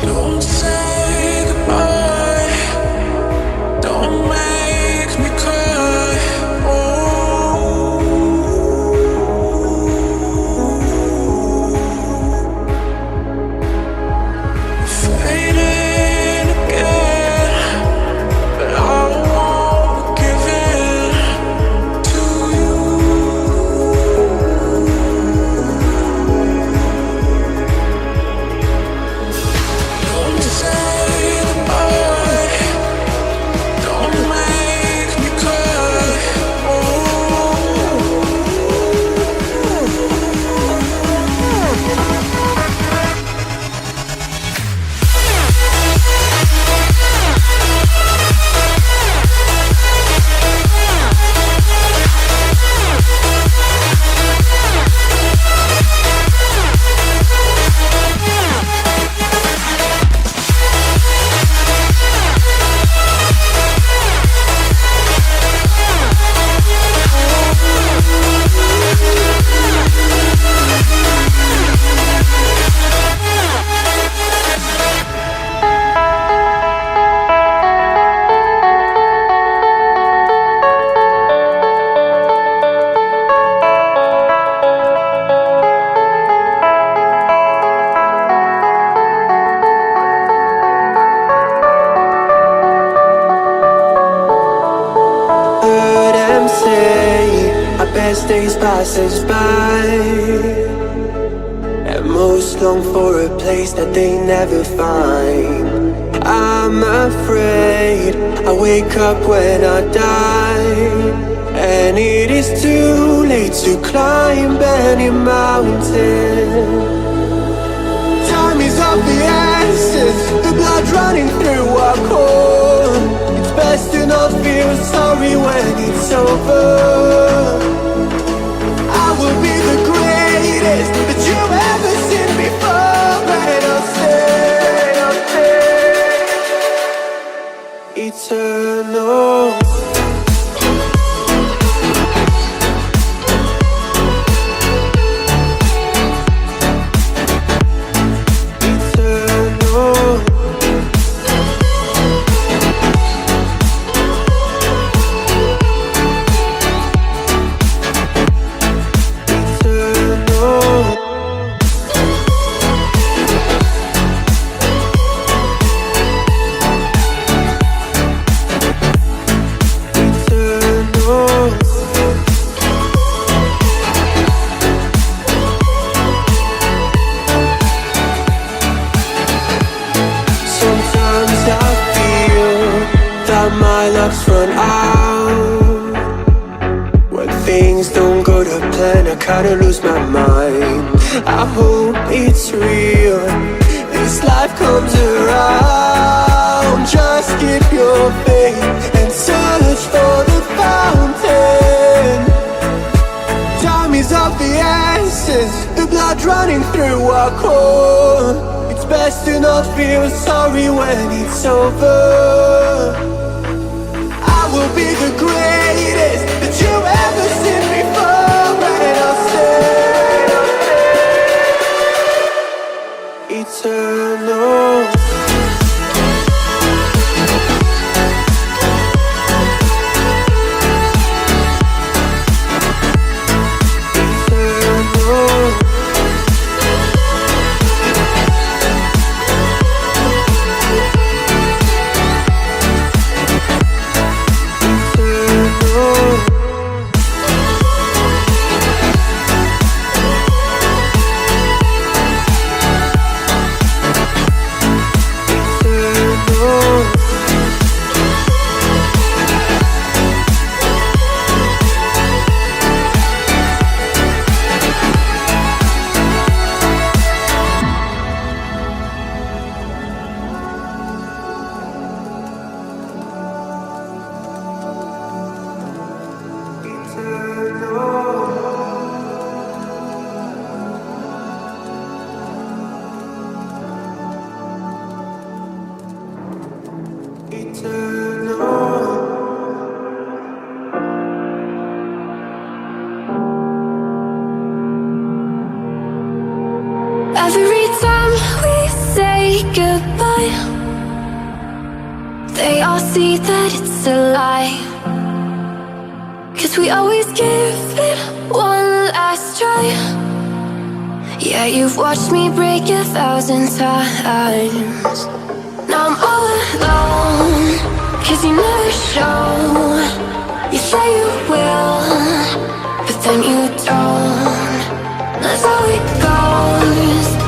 Don't say goodbye. Don't make me cry. Oh, fading again, but I won't give in to you. Don't say goodbye. Don't make me cry. Heard them say our best days pass us by, and most long for a place that they never find. I'm afraid I wake up when I die, and it is too late to climb any mountain. Time is of the essence, the blood running through our core. It's best to not feel sorry when it's over. I will be the greatest that you've ever seen before, and I'll stay eternal. Sometimes I feel that my luck's run out. When things don't go to plan, I kinda lose my mind. I hope it's real, this life comes around. Just keep your faith and search for the fountain. Time is of the essence, the blood running through our core. It's best to not feel sorry when it's over. I will be the greatest that you've ever seen before, and I'll stay eternal. Every time we say goodbye, they all see that it's a lie. 'Cause we always give it one last try. Yeah, you've watched me break 1,000 times. Now I'm all alone, 'cause you never show. You say you will, but then you don't. That's how it goes.